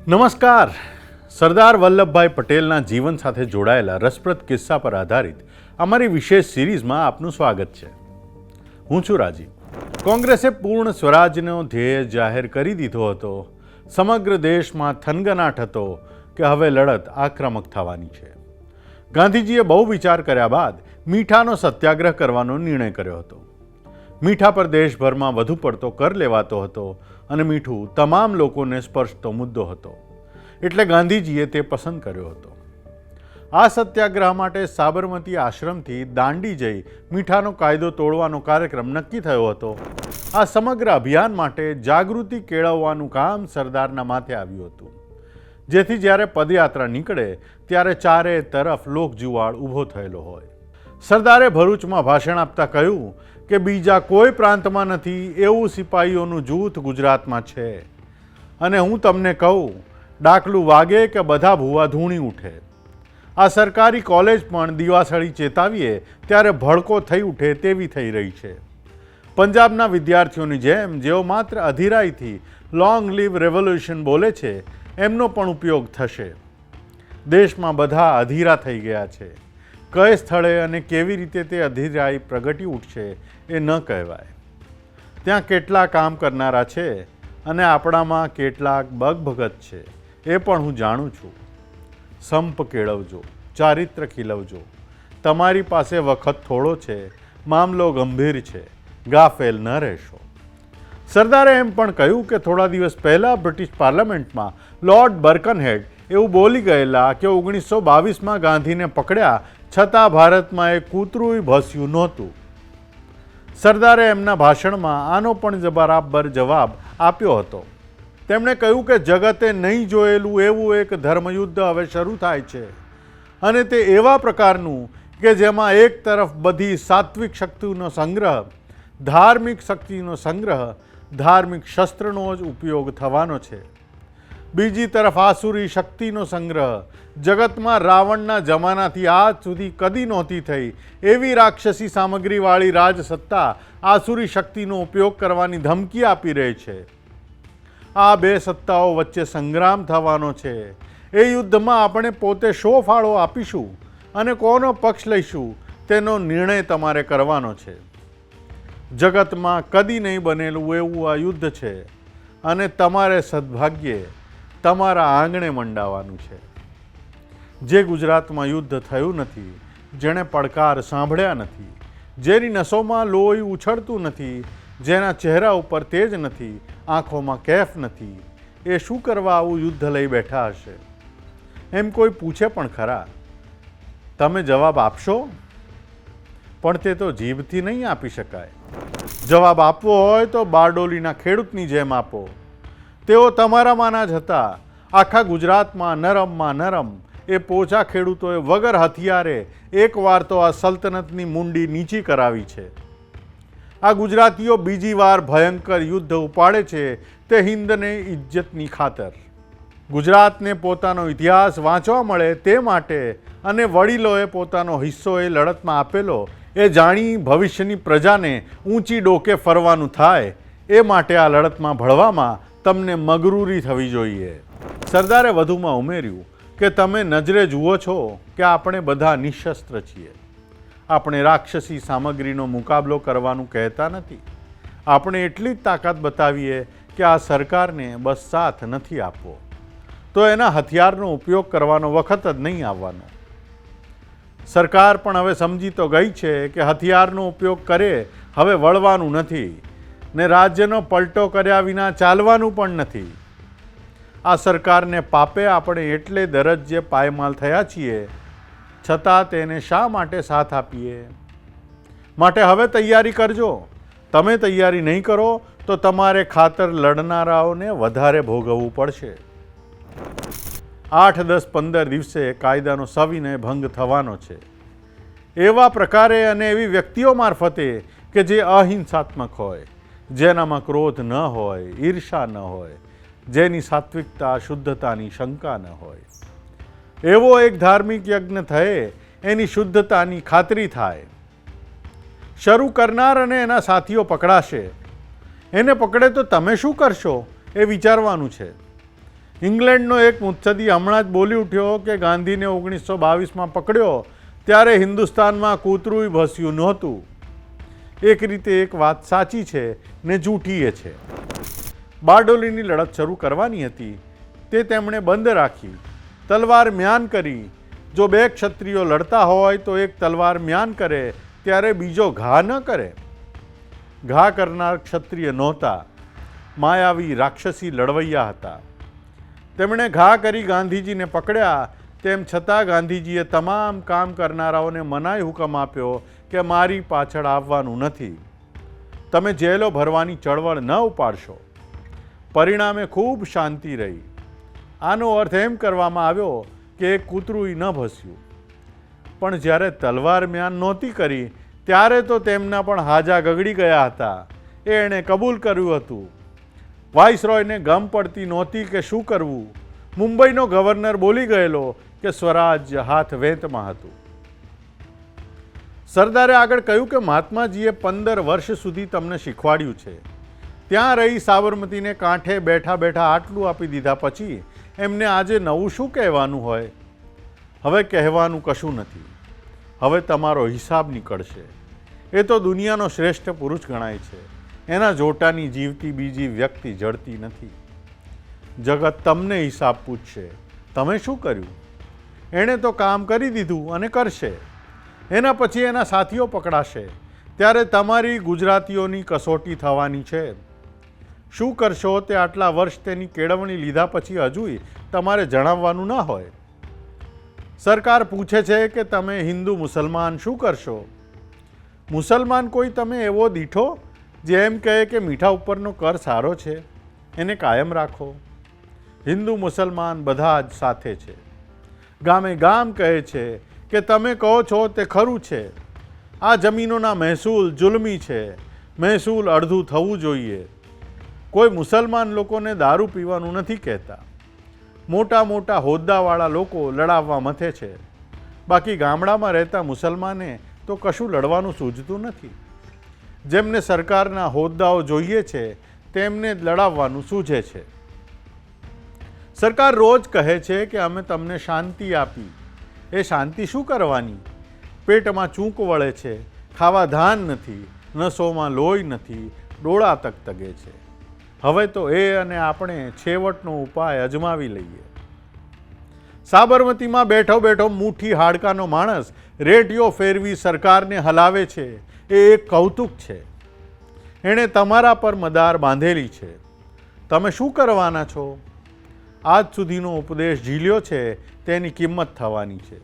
નમસ્કાર. સરદાર વલ્લભભાઈ પટેલના જીવન સાથે જોડાયેલા રસપ્રદ કિસ્સા પર આધારિત અમારી વિશેષ સિરીઝમાં આપનું સ્વાગત છે. હું છું રાજીવ. કોંગ્રેસે પૂર્ણ સ્વરાજનો ધ્યેય જાહેર કરી દીધો હતો. સમગ્ર દેશમાં થનગનાટ હતો કે હવે લડત આક્રમક થવાની છે. ગાંધીજીએ બહુ વિચાર કર્યા બાદ મીઠાનો સત્યાગ્રહ કરવાનો નિર્ણય કર્યો હતો. મીઠા પર દેશભરમાં વધુ પડતો કર લેવાતો હતો અને મીઠું તમામ લોકોને સ્પર્શતો મુદ્દો હતો, એટલે ગાંધીજીએ તે પસંદ કર્યો હતો. આ સત્યાગ્રહ માટે સાબરમતી આશ્રમથી દાંડી જઈ મીઠાનો કાયદો તોડવાનો કાર્યક્રમ નક્કી થયો હતો. આ સમગ્ર અભિયાન માટે જાગૃતિ કેળવવાનું કામ સરદારના માથે આવ્યું હતું, જેથી જ્યારે પદયાત્રા નીકળે ત્યારે ચારે તરફ લોકજુવાળ ઊભો થયેલો હોય. સરદારે ભરૂચમાં ભાષણ આપતા કહ્યું કે બીજા કોઈ પ્રાંતમાં નથી એવું સિપાહીઓનું જૂથ ગુજરાતમાં છે, અને હું તમને કહું, ડાકલું વાગે કે બધા ભૂવા ધૂણી ઉઠે. આ સરકારી કોલેજ પણ દિવાસળી ચેતાવીએ ત્યારે ભડકો થઈ ઉઠે તેવી થઈ રહી છે. પંજાબના વિદ્યાર્થીઓની જેમ જેઓ માત્ર અધીરાઈથી લોંગ લીવ રેવોલ્યુશન બોલે છે, એમનો પણ ઉપયોગ થશે. દેશમાં બધા અધીરા થઈ ગયા છે. કઈ સ્થળે અને કેવી રીતે તે અધીરાઈ પ્રગટી ઉઠશે એ ન કહેવાય. ત્યાં કેટલા કામ કરનારા છે અને આપણામાં કેટલાક બગભગત છે એ પણ હું જાણું છું. સંપ કેળવજો, ચારિત્ર ખીલવજો. તમારી પાસે વખત થોડો છે, મામલો ગંભીર છે, ગાફેલ ન રહેશો. સરદારે એમ પણ કહ્યું કે થોડા દિવસ પહેલાં બ્રિટિશ પાર્લામેન્ટમાં લોર્ડ બર્કનહેડ એવું બોલી ગયેલા કે 1922માં ગાંધીને પકડ્યા છતાં ભારતમાં એ કૂતરું ભસ્યું નહોતું. સરદારે એમના ભાષણમાં આનો પણ બરાબર જવાબ આપ્યો હતો. તેમણે કહ્યું કે જગતે નહીં જોયેલું એવું એક ધર્મયુદ્ધ હવે શરૂ થાય છે, અને તે એવા પ્રકારનું કે જેમાં એક તરફ બધી સાત્વિક શક્તિનો સંગ્રહ, ધાર્મિક શક્તિનો સંગ્રહ, ધાર્મિક શસ્ત્રનો જ ઉપયોગ થવાનો છે. બીજી તરફ આસુરી શક્તિનો સંગ્રહ, જગતમાં રાવણના જમાનાથી આજ સુધી કદી નહોતી થઈ એવી રાક્ષસી સામગ્રીવાળી રાજસત્તા આસુરી શક્તિનો ઉપયોગ કરવાની ધમકી આપી રહી છે. આ બે સત્તાઓ વચ્ચે સંગ્રામ થવાનો છે. એ યુદ્ધમાં આપણે પોતે શો ફાળો આપીશું અને કોનો પક્ષ લઈશું તેનો નિર્ણય તમારે કરવાનો છે. જગતમાં કદી નહીં બનેલું એવું આ યુદ્ધ છે, અને તમારે સદભાગ્યે તમારા આંગણે મંડાવાનું છે. જે ગુજરાતમાં યુદ્ધ થયું નથી, જેણે પડકાર સાંભળ્યા નથી, જેની નસોમાં લોહી ઉછળતું નથી, જેના ચહેરા ઉપર તેજ નથી, આંખોમાં કેફ નથી, એ શું કરવા આવું યુદ્ધ લઈ બેઠા હશે? એમ કોઈ પૂછે પણ ખરા. તમે જવાબ આપશો? પણ તે તો જીભથી નહીં આપી શકાય. જવાબ આપવો હોય તો બારડોલીના ખેડૂતની જેમ આપો. તેઓ તમારામાંના જ હતા. આખા ગુજરાતમાં નરમમાં નરમ એ પોચા ખેડૂતોએ વગર હથિયારે એકવાર તો આ સલ્તનતની મુંડી નીચી કરાવી છે. આ ગુજરાતીઓ બીજી વાર ભયંકર યુદ્ધ ઉપાડે છે તે હિન્દને ઇજ્જતની ખાતર. ગુજરાતને પોતાનો ઇતિહાસ વાંચવા મળે તે માટે, અને વડીલોએ પોતાનો હિસ્સો એ લડતમાં આપેલો એ જાણી ભવિષ્યની પ્રજાને ઊંચી ડોકે ફરવાનું થાય એ માટે આ લડતમાં ભળવામાં તમને મગરૂરી થવી જોઈએ. સરદારે વધુમાં ઉમેર્યું કે તમે નજરે જુઓ છો કે આપણે બધા નિશસ્ત્ર છીએ. આપણે રાક્ષસી સામગ્રીનો મુકાબલો કરવાનું કહેતા નથી. આપણે એટલી જ તાકાત બતાવીએ કે આ સરકારને બસ સાથ નથી આપવો, તો એના હથિયારનો ઉપયોગ કરવાનો વખત જ નહીં આવવાનો. સરકાર પણ હવે સમજી તો ગઈ છે કે હથિયારનો ઉપયોગ કરે હવે વળવાનું નથી, ને રાજ્યનો પલટો કર્યા વિના ચાલવાનું પણ નથી. આ સરકારને પાપે આપણે એટલે દરજ્જે પાયમાલ થયા છીએ, છતાં તેને શા માટે સાથ આપીએ? માટે હવે તૈયારી કરજો. તમે તૈયારી નહીં કરો તો તમારે ખાતર લડનારાઓને વધારે ભોગવવું પડશે. 8, 10, 15 દિવસે કાયદાનો સવિનય ભંગ થવાનો છે. એવા પ્રકારે અને એવી વ્યક્તિઓ મારફતે કે જે અહિંસાત્મક હોય, જેનામાં ક્રોધ ન હોય, ઈર્ષા ન હોય, જેની સાત્વિકતા શુદ્ધતાની શંકા ન હોય. એવો એક ધાર્મિક યજ્ઞ થયે એની શુદ્ધતાની ખાતરી થાય. શરૂ કરનાર અને એના સાથીઓ પકડાશે. એને પકડે તો તમે શું કરશો એ વિચારવાનું છે. ઇંગ્લેન્ડનો એક મુત્સદી હમણાં જ બોલી ઉઠ્યો કે ગાંધીને 1922માં પકડ્યો ત્યારે હિન્દુસ્તાનમાં કૂતરું ભસ્યું નહોતું. એક રીતે એક વાત સાચી છે ને જૂઠી છે. બારડોલીની લડત શરૂ કરવાની હતી તે તેમણે બંધ રાખી, તલવાર મ્યાન કરી. જો બે ક્ષત્રિયો લડતા હોય તો એક તલવાર મ્યાન કરે ત્યારે બીજો ઘા ન કરે. ઘા કરનાર ક્ષત્રિય નહોતા, માયાવી રાક્ષસી લડવૈયા હતા. તેમણે ઘા કરી ગાંધીજીને પકડ્યા. તેમ છતાં ગાંધીજીએ તમામ કામ કરનારાઓને મનાઈ હુકમ આપ્યો કે મારી પાછળ આવવાનું નથી, તમે જેલો ભરવાની ચળવળ ન ઉપાડશો. પરિણામે ખૂબ શાંતિ રહી. આનો અર્થ એમ કરવામાં આવ્યો કે એક કૂતરું ન ભસ્યું. પણ જ્યારે તલવાર મ્યાન નહોતી કરી ત્યારે તો તેમના પણ હાજા ગગડી ગયા હતા. એણે કબૂલ કર્યું હતું. વાઇસરોયને ગમ પડતી નહોતી કે શું કરવું. મુંબઈનો ગવર્નર બોલી ગયેલો કે સ્વરાજ્ય હાથ વેંતમાં હતું. સરદારે આગળ કહ્યું કે મહાત્માજીએ 15 વર્ષ સુધી તમને શીખવાડ્યું છે. ત્યાં રહી સાબરમતીને કાંઠે બેઠા બેઠા આટલું આપી દીધા પછી એમને આજે નવું શું કહેવાનું હોય? હવે કહેવાનું કશું નથી. હવે તમારો હિસાબ નીકળશે. એ તો દુનિયાનો શ્રેષ્ઠ પુરુષ ગણાય છે. એના જોટાની જીવતી બીજી વ્યક્તિ જડતી નથી. જગત તમને હિસાબ પૂછશે, તમે શું કર્યું? એણે તો કામ કરી દીધું અને કરશે. એના પછી એના સાથીઓ પકડાશે ત્યારે તમારી ગુજરાતીઓની કસોટી થવાની છે. શું કરશો તે આટલા વર્ષ તેની કેળવણી લીધા પછી હજુય તમારે જણાવવાનું ન હોય. સરકાર પૂછે છે કે તમે હિન્દુ મુસલમાન શું કરશો? મુસલમાન કોઈ તમે એવો દીઠો જે એમ કહે કે મીઠા ઉપરનો કર સારો છે, એને કાયમ રાખો. હિન્દુ મુસલમાન બધા જ સાથે છે. ગામે ગામ કહે છે કે તમે કહો છો તે ખરું છે. આ જમીનોના મહેસૂલ જુલ્મી છે, મહેસૂલ અડધું થવું જોઈએ. કોઈ મુસલમાન લોકોને દારૂ પીવાનું નથી કહેતા. મોટા મોટા હોદ્દાવાળા લોકો લડાવવા મથે છે. બાકી ગામડામાં રહેતા મુસલમાને તો કશું લડવાનું સૂઝતું નથી. જેમને સરકારના હોદ્દાઓ જોઈએ છે તેમને લડાવવાનું સૂઝે છે. સરકાર રોજ કહે છે કે અમે તમને શાંતિ આપી. એ શાંતિ શું કરવાની? પેટમાં ચૂંક વળે છે, ખાવા ધાન નથી, નસોમાં લોહી નથી, ડોળા તગતગે છે. હવે તો એ અને આપણે છેવટનો ઉપાય અજમાવી લઈએ. સાબરમતીમાં બેઠો બેઠો મુઠ્ઠી હાડકાનો માણસ રેડિયો ફેરવી સરકારને હલાવે છે એ એક કૌતુક છે. એણે તમારા પર મદાર બાંધેલી છે. તમે શું કરવાના છો? આજ સુધીનો ઉપદેશ ઝીલ્યો છે તેની કિંમત થવાની છે.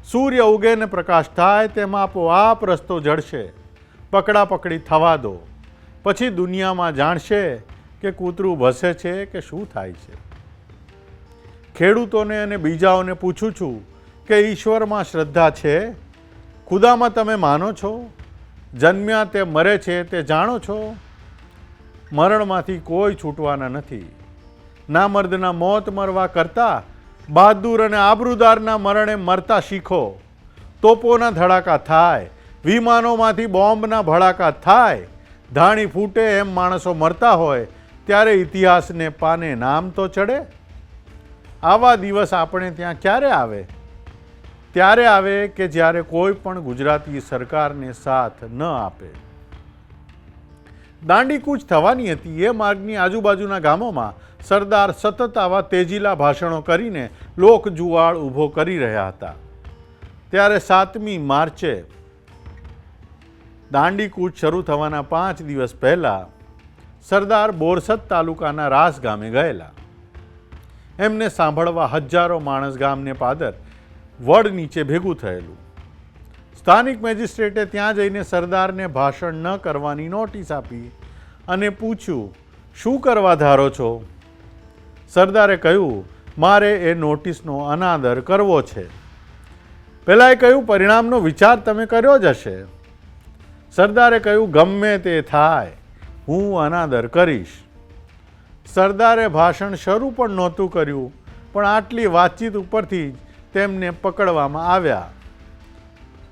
સૂર્ય ઉગે ને પ્રકાશ થાય તેમ આપોઆપ રસ્તો જડશે. પકડાપકડી થવા દો, પછી દુનિયામાં જાણશે કે કૂતરું ભસે છે કે શું થાય છે. ખેડૂતોને અને બીજાઓને પૂછું છું કે ઈશ્વરમાં શ્રદ્ધા છે? ખુદામાં તમે માનો છો? જન્મ્યા તે મરે છે તે જાણો છો? મરણમાંથી કોઈ છૂટવાના નથી. નામર્દના મોત મરવા કરતાં બહાદુર અને આબરૂદારના મરણે મરતા શીખો. તોપોના ધડાકા થાય, વિમાનોમાંથી બોમ્બના ભડાકા થાય, ધાણી ફૂટે એમ માણસો મરતા હોય ત્યારે ઇતિહાસને પાને નામ તો ચડે. આવા દિવસ આપણે ત્યાં ક્યારે આવે? ત્યારે આવે કે જ્યારે કોઈ પણ ગુજરાતી સરકારને સાથ ન આપે. દાંડી કૂચ થવાની હતી એ માર્ગની આજુબાજુના ગામોમાં સરદાર સતત આવા તેજીલા ભાષણો કરીને લોક જુવાળ ઊભો કરી રહ્યા હતા. ત્યારે 7મી માર્ચે દાંડી કૂચ શરૂ થવાના 5 દિવસ પહેલાં સરદાર બોરસદ તાલુકાના રાસ ગામે ગયેલા. એમને સાંભળવા હજારો માણસ ગામને પાદર વડ નીચે ભેગું થયેલું. સ્થાનિક મેજિસ્ટ્રેટે ત્યાં જઈને સરદારને ભાષણ ન કરવાની નોટિસ આપી અને પૂછ્યું, શું કરવા ધારો છો? સરદારે કહ્યું, મારે એ નોટિસનો અનાદર કરવો છે. પહેલાં એ કહ્યું, પરિણામનો વિચાર તમે કર્યો જ હશે. સરદારે કહ્યું, ગમે તે થાય, હું અનાદર કરીશ. સરદારે ભાષણ શરૂ પણ નહોતું કર્યું પણ આટલી વાતચીત ઉપરથી જ તેમને પકડવામાં આવ્યા.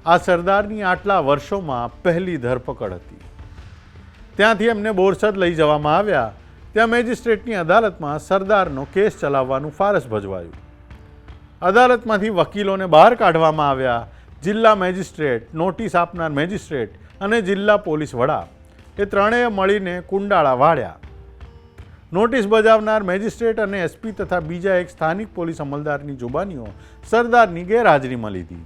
આ સરદારની આટલા વર્ષોમાં પહેલી ધરપકડ હતી. ત્યાંથી એમને બોરસદ લઈ જવામાં આવ્યા. ત્યાં મેજિસ્ટ્રેટની અદાલતમાં સરદારનો કેસ ચલાવવાનું ફારસ ભજવાયું. અદાલતમાંથી વકીલોને બહાર કાઢવામાં આવ્યા. જિલ્લા મેજિસ્ટ્રેટ, નોટિસ આપનાર મેજિસ્ટ્રેટ અને જિલ્લા પોલીસ વડા એ ત્રણેય મળીને કુંડાળા વાળ્યા. નોટિસ બજાવનાર મેજિસ્ટ્રેટ અને એસપી તથા બીજા એક સ્થાનિક પોલીસ અમલદારની જુબાનીઓ સરદારની ગેરહાજરીમાં લીધી.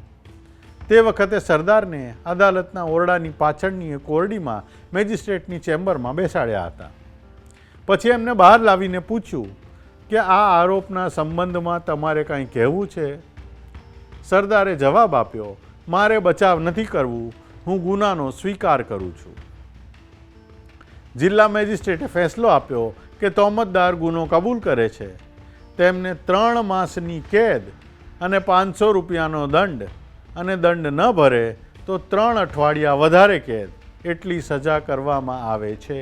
તે વખતે સરદારને અદાલતના ઓરડાની પાછળની એક ઓરડીમાં મેજિસ્ટ્રેટની ચેમ્બરમાં બેસાડ્યા હતા. પછી એમને બહાર લાવીને પૂછ્યું કે આ આરોપના સંબંધમાં તમારે કંઈ કહેવું છે? સરદારે જવાબ આપ્યો, મારે બચાવ નથી કરવું, હું ગુનાનો સ્વીકાર કરું છું. જિલ્લા મેજિસ્ટ્રેટે ફેંસલો આપ્યો કે તોહમતદાર ગુનો કબૂલ કરે છે. તેમને 3 માસની કેદ અને 500 રૂપિયાનો દંડ અને દંડ ન ભરે તો 3 અઠવાડિયા વધારે કેદ એટલી સજા કરવામાં આવે છે.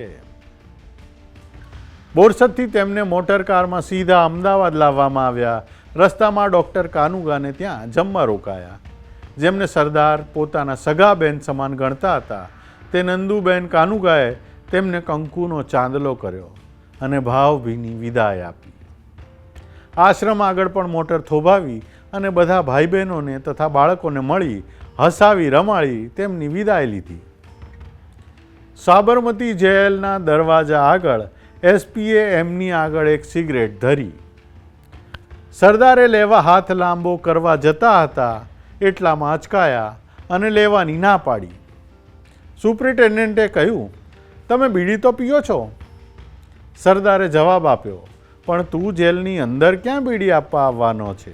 બોરસદથી તેમને મોટરકારમાં સીધા અમદાવાદ લાવવામાં આવ્યા. રસ્તામાં ડૉક્ટર કાનુગાને ત્યાં જમવા રોકાયા. જેમને સરદાર પોતાના સગા બેન સમાન ગણતા હતા તે નંદુબેન કાનુગાએ તેમને કંકુનો ચાંદલો કર્યો અને ભાવભીની વિદાય આપી. આશ્રમ આગળ પણ મોટર થોભાવી અને બધા ભાઈ બહેનોને તથા બાળકોને મળી હસાવી રમાડી તેમની વિદાય લીધી. સાબરમતી જેલના દરવાજા આગળ એસપીએ એમની આગળ એક સિગરેટ ધરી. સરદારે લેવા હાથ લાંબો કરવા જતા હતા એટલામાં અચકાયા અને લેવાની ના પાડી. સુપ્રિન્ટેન્ડન્ટે કહ્યું, તમે બીડી તો પીઓ છો? સરદારે જવાબ આપ્યો, પણ તું જેલની અંદર ક્યાં બીડી આપવા આવવાનો છે?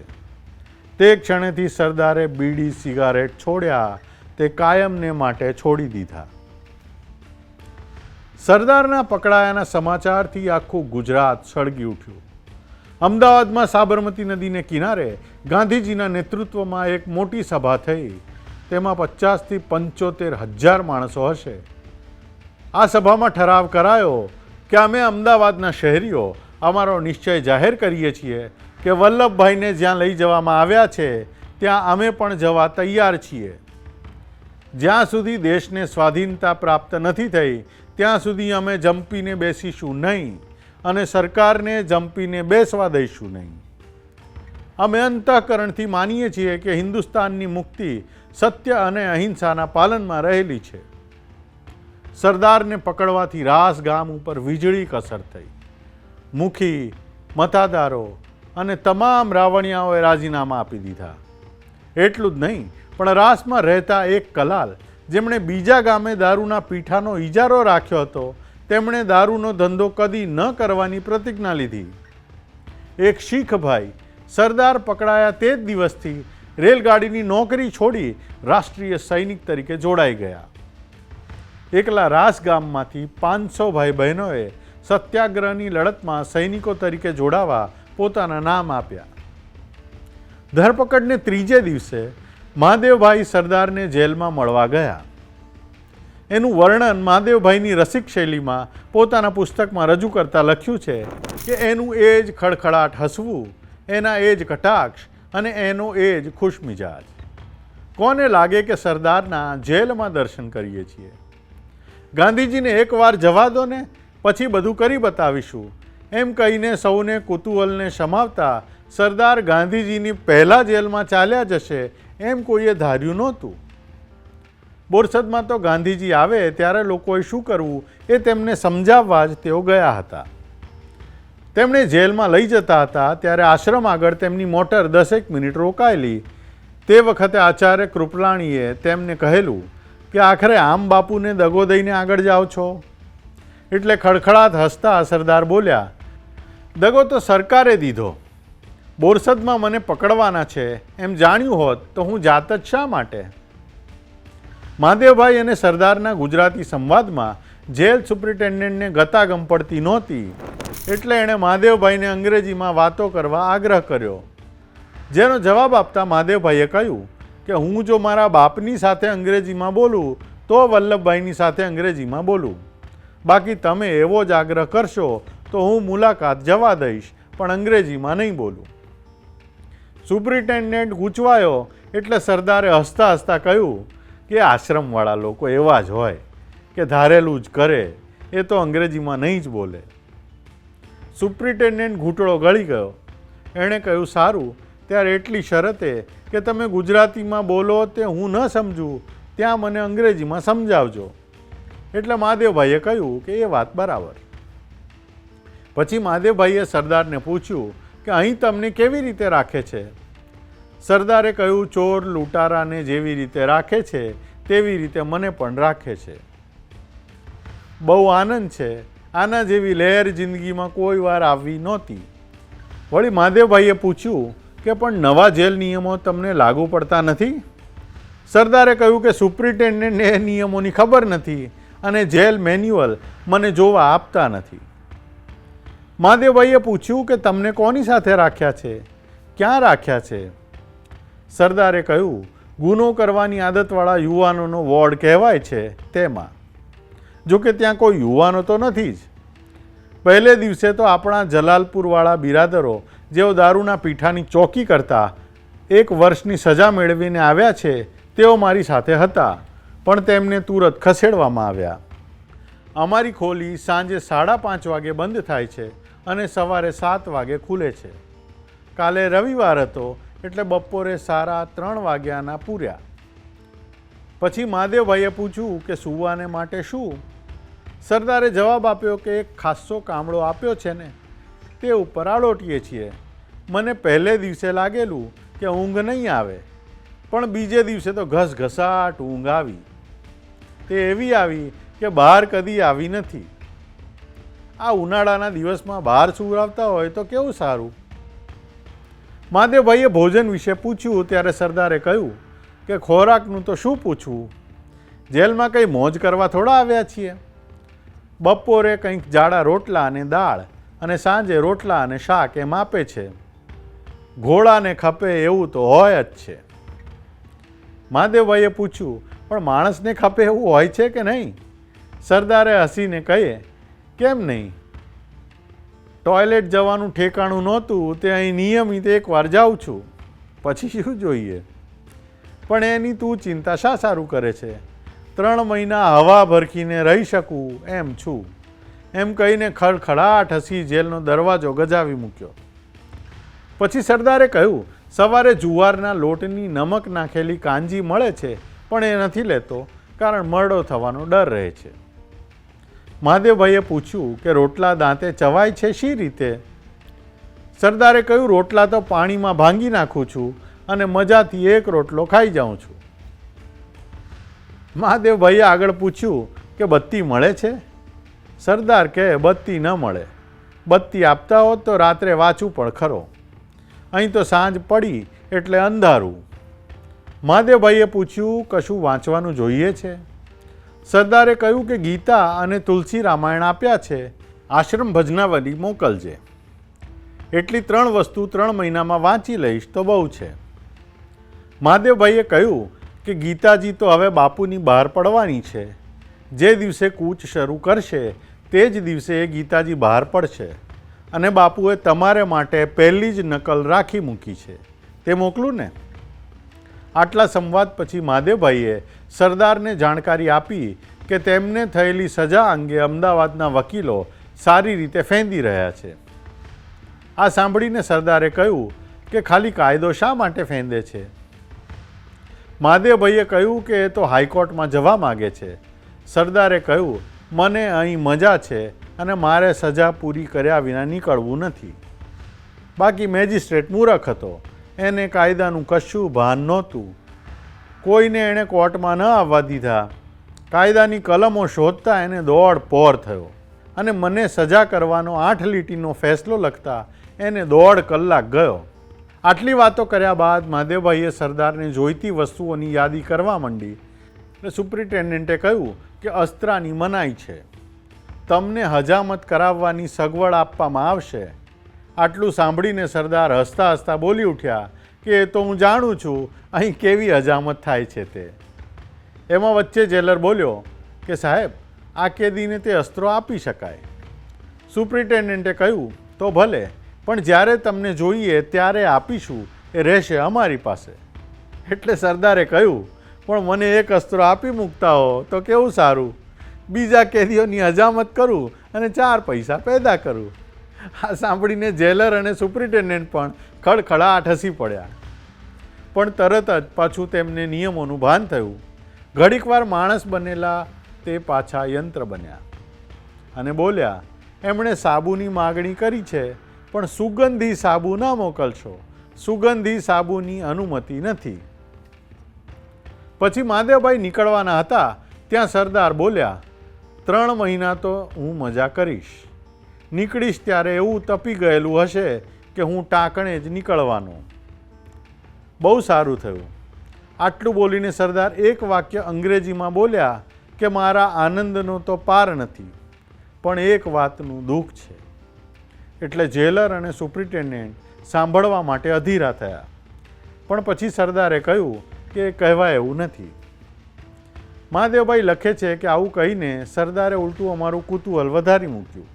તે ક્ષણેથી સરદારે બીડી સિગારેટ છોડ્યા, તે કાયમને માટે છોડી દીધા. સરદારના પકડાયાના સમાચારથી આખું ગુજરાત સળગી ઉઠ્યું. અમદાવાદમાં સાબરમતી નદીને કિનારે ગાંધીજીના નેતૃત્વમાં એક મોટી સભા થઈ. તેમાં 50થી 75,000 માણસો હશે. આ સભામાં ઠરાવ કરાયો કે અમે અમદાવાદના શહેરીઓ અમારો નિશ્ચય જાહેર કરીએ છીએ કે વલ્લભભાઈને જ્યાં લઈ જવામાં આવ્યા છે ત્યાં અમે પણ જવા તૈયાર છીએ. જ્યાં સુધી દેશને સ્વાધીનતા પ્રાપ્ત નથી થઈ ત્યાં સુધી અમે જંપીને બેસીશું નહીં અને સરકારને જંપીને બેસવા દઈશું નહીં. અમે અંતઃકરણથી માનીએ છીએ કે હિન્દુસ્તાનની મુક્તિ સત્ય અને અહિંસાના પાલનમાં રહેલી છે. સરદારને પકડવાથી રાસ ગામ ઉપર વીજળી કસર થઈ. મુખી, મતાદારો અને તમામ રાવણિયાઓએ રાજીનામા આપી દીધા. એટલું જ નહીં, પણ રાસમાં રહેતા એક કલાલ જેમણે બીજા ગામે દારૂના પીઠાનો ઇજારો રાખ્યો હતો તેમણે દારૂનો ધંધો કદી ન કરવાની પ્રતિજ્ઞા લીધી. એક શીખ ભાઈ સરદાર પકડાયા તે જ દિવસથી રેલગાડીની નોકરી છોડી રાષ્ટ્રીય સૈનિક તરીકે જોડાઈ ગયા. એકલા રાસ ગામમાંથી 500 ભાઈ બહેનોએ સત્યાગ્રહની લડતમાં સૈનિકો તરીકે જોડાવા પોતાના નામ આપ્યા. ધરપકડને ત્રીજે દિવસે મહાદેવભાઈ સરદારને જેલમાં મળવા ગયા. એનું વર્ણન મહાદેવભાઈની રસિક શૈલીમાં પોતાના પુસ્તકમાં રજૂ કરતા લખ્યું છે કે એનું એ જ ખડખડાટ હસવું, એના એ જ કટાક્ષ અને એનો એ જ ખુશમિજાજ. કોને લાગે કે સરદારના જેલમાં દર્શન કરીએ છીએ? ગાંધીજીને એકવાર જવા દો ને, પછી બધું કરી બતાવીશું એમ કહીને સૌને કુતૂહલને શમાવતા સરદાર ગાંધીજીની પહેલા જેલમાં ચાલ્યા જશે એમ કોઈએ ધાર્યું નહોતું. બોરસદમાં તો ગાંધીજી આવે ત્યારે લોકોએ શું કરવું એ તેમને સમજાવવા જ તેઓ ગયા હતા. તેમણે જેલમાં લઈ જતા હતા ત્યારે આશ્રમ આગળ તેમની મોટર 10 મિનિટ રોકાયેલી. તે વખતે આચાર્ય કૃપલાણીએ તેમને કહેલું કે આખરે આમ બાપુને દગો દઈને આગળ જાઓ છો. એટલે ખડખડાટ હસતા સરદાર બોલ્યા, દગો તો સરકારે દીધો. બોરસદમાં મને પકડવાના છે એમ જાણ્યું હોત તો હું જાત જ શા માટે? મહાદેવભાઈ અને સરદારના ગુજરાતી સંવાદમાં જેલ સુપ્રિન્ટેન્ડન્ટને ગતાગમ પડતી નહોતી, એટલે એણે મહાદેવભાઈને અંગ્રેજીમાં વાતો કરવા આગ્રહ કર્યો. જેનો જવાબ આપતા મહાદેવભાઈએ કહ્યું કે હું જો મારા બાપની સાથે અંગ્રેજીમાં બોલું તો વલ્લભભાઈની સાથે અંગ્રેજીમાં બોલું. બાકી તમે એવો જ આગ્રહ કરશો તો હું મુલાકાત જવા દઈશ, પણ અંગ્રેજીમાં નહીં બોલું. સુપ્રિન્ટેન્ડન્ટ ગૂંચવાયો એટલે સરદારે હસતા હસતા કહ્યું કે આશ્રમવાળા લોકો એવા જ હોય કે ધારેલું જ કરે, એ તો અંગ્રેજીમાં નહીં જ બોલે. સુપ્રિન્ટેન્ડન્ટ ઘૂંટડો ગળી ગયો. એણે કહ્યું, સારું, ત્યારે એટલી શરતે કે તમે ગુજરાતીમાં બોલો તે હું ન સમજું, ત્યાં મને અંગ્રેજીમાં સમજાવજો. એટલે મહાદેવભાઈએ કહ્યું કે એ વાત બરાબર. પછી મહાદેવભાઈએ સરદારને પૂછ્યું કે અહીં તમને કેવી રીતે રાખે છે? સરદારે કહ્યું, ચોર લૂંટારાને જેવી રીતે રાખે છે તેવી રીતે મને પણ રાખે છે. બહુ આનંદ છે. આના જેવી લહેર જિંદગીમાં કોઈ વાર આવી નહોતી. વળી મહાદેવભાઈએ પૂછ્યું કે પણ નવા જેલ નિયમો તમને લાગુ પડતા નથી? સરદારે કહ્યું કે સુપ્રિન્ટેન્ડન્ટને એ નિયમોની ખબર નથી અને જેલ મેન્યુઅલ મને જોવા આપતા નથી. મહાદેવભાઈએ પૂછ્યું કે તમને કોની સાથે રાખ્યા છે? ક્યાં રાખ્યા છે? સરદારે કહ્યું, ગુનો કરવાની આદતવાળા યુવાનોનો વોર્ડ કહેવાય છે તેમાં. જોકે ત્યાં કોઈ યુવાનો તો નથી જ. પહેલે દિવસે તો આપણા જલાલપુરવાળા બિરાદરો જેઓ દારૂના પીઠાની ચોકી કરતા 1 વર્ષની સજા મેળવીને આવ્યા છે તેઓ મારી સાથે હતા, પણ તેમને તુરત ખસેડવામાં આવ્યા. અમારી ખોલી સાંજે 5:30 વાગે બંધ થાય છે અને સવારે 7 વાગે ખુલે છે. કાલે રવિવાર હતો એટલે બપોરે 3:30 વાગ્યાના પૂર્યા. પછી મહાદેવભાઈએ પૂછ્યું કે સૂવાને માટે શું? સરદારે જવાબ આપ્યો કે એક ખાસ્સો કામળો આપ્યો છે ને તે ઉપર આળોટીએ છીએ. મને પહેલે દિવસે લાગેલું કે ઊંઘ નહીં આવે, પણ બીજે દિવસે તો ઘસઘસાટ ઊંઘ આવી. તે એવી આવી કે બહાર કદી આવી નથી. આ ઉનાળાના દિવસમાં બહાર સુવડાવતા હોય તો કેવું સારું. મહાદેવભાઈએ ભોજન વિશે પૂછ્યું ત્યારે સરદારે કહ્યું કે ખોરાકનું તો શું પૂછવું, જેલમાં કંઈ મોજ કરવા થોડા આવ્યા છીએ. બપોરે કંઈક જાડા રોટલા અને દાળ અને સાંજે રોટલા અને શાક એમ આપે છે. ઘોડાને ખપે એવું તો હોય જ છે. મહાદેવભાઈએ પૂછ્યું, પણ માણસને ખપે એવું હોય છે કે નહીં? સરદારે હસીને કહે, કેમ નહીં? ટોયલેટ જવાનું ઠેકાણું નહોતું તે અહીં નિયમિત 1 વાર જાઉં છું, પછી શું જોઈએ? પણ એની તું ચિંતા શા સારું કરે છે? 3 મહિના હવા ભરખીને રહી શકું એમ છું. એમ કહીને ખડખડાટ હસી જેલનો દરવાજો ગજાવી મૂક્યો. પછી સરદારે કહ્યું, સવારે જુવારના લોટની નમક નાખેલી કાંજી મળે છે, પણ એ નથી લેતો કારણ મરડો થવાનો ડર રહે છે. મહાદેવભાઈએ પૂછ્યું કે રોટલા દાંતે ચવાય છે શી રીતે? સરદારે કહ્યું, રોટલા તો પાણીમાં ભાંગી નાખું છું અને મજાથી 1 રોટલો ખાઈ જાઉં છું. મહાદેવભાઈએ આગળ પૂછ્યું કે બત્તી મળે છે? સરદાર કહે, બત્તી ન મળે. બત્તી આપતા હોત તો રાત્રે વાંચું પણ ખરો. અહીં તો સાંજ પડી એટલે અંધારું. મહાદેવભાઈએ પૂછ્યું, કશું વાંચવાનું જોઈએ છે? સરદારે કહ્યું કે ગીતા અને તુલસી રામાયણ આપ્યા છે, આશ્રમ ભજનાવલી મોકલજે. એટલી 3 વસ્તુ 3 મહિનામાં વાંચી લઈશ તો બહુ છે. મહાદેવભાઈએ કહ્યું કે ગીતાજી તો હવે બાપુની બહાર પડવાની છે. જે દિવસે કૂચ શરૂ કરશે તે જ દિવસે એ ગીતાજી બહાર પડશે અને બાપુએ તમારે માટે પહેલી જ નકલ રાખી મૂકી છે. તે મોકલું ને? આટલા સંવાદ પછી મહાદેવભાઈએ સરદારને જાણકારી આપી કે તેમને થયેલી સજા અંગે અમદાવાદના વકીલો સારી રીતે ફેંદી રહ્યા છે. આ સાંભળીને સરદારે કહ્યું કે ખાલી કાયદો શા માટે ફેંદે છે? મહાદેવભાઈએ કહ્યું કે એ તો હાઈકોર્ટમાં જવા માગે છે. સરદારે કહ્યું, મને અહીં મજા છે અને મારે સજા પૂરી કર્યા વિના નીકળવું નથી. બાકી મેજિસ્ટ્રેટ મૂરખ હતો, એને કાયદાનું કશું ભાન નહોતું. કોઈને એણે કોર્ટમાં ન આવવા દીધા. કાયદાની કલમો શોધતા એને દોડ પોર થયો અને મને સજા કરવાનો 8 લીટીનો ફેસલો લખતા એને 1.5 કલાક ગયો. આટલી વાતો કર્યા બાદ મહાદેવભાઈએ સરદારને જોઈતી વસ્તુઓની યાદી કરવા માંડી. એટલે સુપ્રિન્ટેન્ડન્ટે કહ્યું કે અસ્ત્રાની મનાઈ છે, તમને હજામત કરાવવાની સગવડ આપવામાં આવશે. આટલું સાંભળીને સરદાર હસતા હસતા બોલી ઉઠ્યા કે એ તો હું જાણું છું અહીં કેવી હજામત થાય છે તે. એમાં વચ્ચે જેલર બોલ્યો કે સાહેબ, આ કેદીને તે અસ્ત્રો આપી શકાય. સુપ્રિન્ટેન્ડન્ટે કહ્યું, તો ભલે, પણ જ્યારે તમને જોઈએ ત્યારે આપીશું, એ રહેશે અમારી પાસે. એટલે સરદારે કહ્યું, પણ મને 1 અસ્ત્રો આપી મૂકતા હો તો કેવું સારું. બીજા કેદીઓની હજામત કરું અને 4 પૈસા પેદા કરું. આ સાંભળીને જેલર અને સુપ્રિન્ટેન્ડન્ટ પણ ખડખડાટ હસી પડ્યા. પણ તરત જ પાછું તેમને નિયમોનું ભાન થયું. ઘડીકવાર માણસ બનેલા તે પાછા યંત્ર બન્યા અને બોલ્યા, એમણે સાબુની માગણી કરી છે, પણ સુગંધી સાબુ ના મોકલશો, સુગંધી સાબુની અનુમતિ નથી. પછી મહાદેવભાઈ નીકળવાના હતા ત્યાં સરદાર બોલ્યા, 3 મહિના તો હું મજા કરીશ, નીકળીશ ત્યારે એવું તપી ગયેલું હશે કે હું ટાંકણે જ નીકળવાનો. બહુ સારું થયું. આટલું બોલીને સરદાર એક વાક્ય અંગ્રેજીમાં બોલ્યા કે મારા આનંદનો તો પાર નથી, પણ એક વાતનું દુઃખ છે. એટલે જેલર અને સુપ્રિન્ટેન્ડન્ટ સાંભળવા માટે અધીરા થયા. પણ પછી સરદારે કહ્યું કે કહેવાય એવું નથી. મહાદેવભાઈ લખે છે કે આવું કહીને સરદારે ઉલટું અમારું કુતૂહલ વધારી મૂક્યું.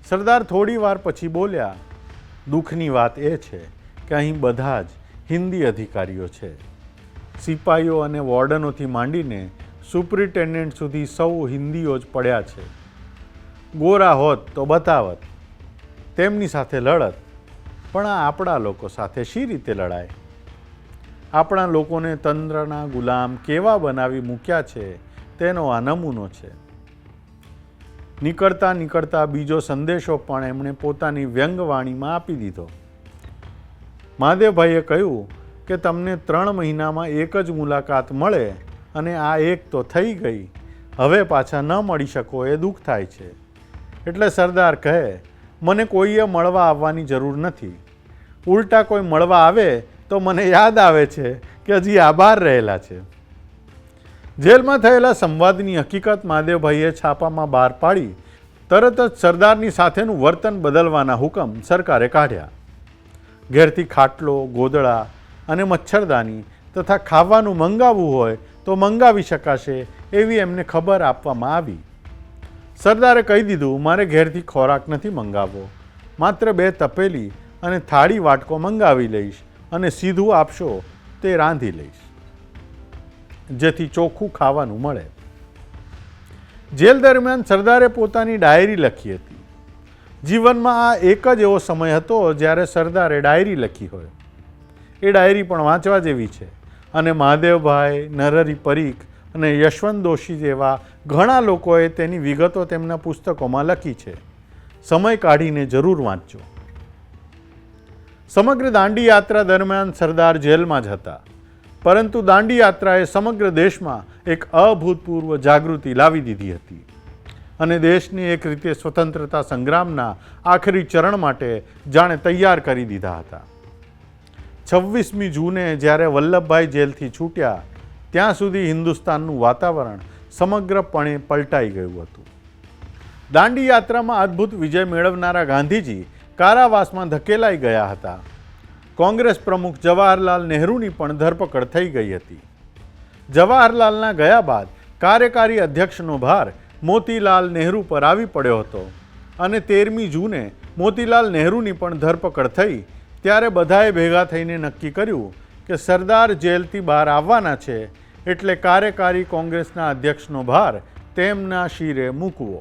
સરદાર થોડી વાર પછી બોલ્યા, દુઃખની વાત એ છે કે અહીં બધા જ હિન્દી અધિકારીઓ છે. સિપાહીઓ અને વોર્ડનોથી માંડીને સુપ્રિન્ટેન્ડન્ટ સુધી સૌ હિન્દીઓ જ પડ્યા છે. ગોરા હોત તો બતાવત, તેમની સાથે લડત, પણ આ આપણા લોકો સાથે શી રીતે લડાય? આપણા લોકોને તંત્રના ગુલામ કેવા બનાવી મૂક્યા છે તેનો આ નમૂનો છે. નીકળતા નીકળતા બીજો સંદેશો પણ એમણે પોતાની વ્યંગવાણીમાં આપી દીધો. મહાદેવભાઈએ કહ્યું કે તમને 3 મહિનામાં એક જ મુલાકાત મળે અને આ એક તો થઈ ગઈ, હવે પાછા ન મળી શકો એ દુઃખ થાય છે. એટલે સરદાર કહે, મને કોઈએ મળવા આવવાની જરૂર નથી, ઉલટા કોઈ મળવા આવે તો મને યાદ આવે છે કે હજી આભાર રહેલા છે. જેલમાં થયેલા સંવાદની હકીકત મહાદેવભાઈએ છાપામાં બહાર પાડી તરત જ સરદારની સાથેનું વર્તન બદલવાના હુકમ સરકારે કાઢ્યા. ઘેરથી ખાટલો, ગોદડા અને મચ્છરદાની તથા ખાવાનું મંગાવવું હોય તો મંગાવી શકાશે એવી એમને ખબર આપવામાં આવી. સરદારે કહી દીધું, મારે ઘેરથી ખોરાક નથી મંગાવવો, માત્ર 2 તપેલી અને થાળી વાટકો મંગાવી લઈશ અને સીધું આપશો તે રાંધી લઈશ, જેથી ચોખ્ખું ખાવાનું મળે. જેલ દરમિયાન સરદારે પોતાની ડાયરી લખી હતી. જીવનમાં આ એક જ એવો સમય હતો જ્યારે સરદારે ડાયરી લખી હોય. એ ડાયરી પણ વાંચવા જેવી છે અને મહાદેવભાઈ, નરહરી પરીખ અને યશવંત દોશી જેવા ઘણા લોકોએ તેની વિગતો તેમના પુસ્તકોમાં લખી છે. સમય કાઢીને જરૂર વાંચજો. સમગ્ર દાંડી યાત્રા દરમિયાન સરદાર જેલમાં જ હતા, પરંતુ દાંડી યાત્રાએ સમગ્ર દેશમાં એક અભૂતપૂર્વ જાગૃતિ લાવી દીધી હતી અને દેશને એક રીતે સ્વતંત્રતા સંગ્રામના આખરી ચરણ માટે જાણે તૈયાર કરી દીધા હતા. 26મી જૂને જ્યારે વલ્લભભાઈ જેલથી છૂટ્યા ત્યાં સુધી હિન્દુસ્તાનનું વાતાવરણ સમગ્રપણે પલટાઈ ગયું હતું. દાંડી યાત્રામાં અદ્ભુત વિજય મેળવનારા ગાંધીજી કારાવાસમાં ધકેલાઈ ગયા હતા. કોંગ્રેસ પ્રમુખ જવાહરલાલ નહેરુની પણ ધરપકડ થઈ ગઈ હતી. જવાહરલાલના ગયા બાદ કાર્યકારી અધ્યક્ષનો ભાર મોતીલાલ નહેરુ પર આવી પડ્યો હતો અને 13મી જૂને મોતીલાલ નહેરુની પણ ધરપકડ થઈ ત્યારે બધાએ ભેગા થઈને નક્કી કર્યું કે સરદાર જેલથી બહાર આવવાના છે એટલે કાર્યકારી કોંગ્રેસના અધ્યક્ષનો ભાર તેમના શિરે મૂકવો.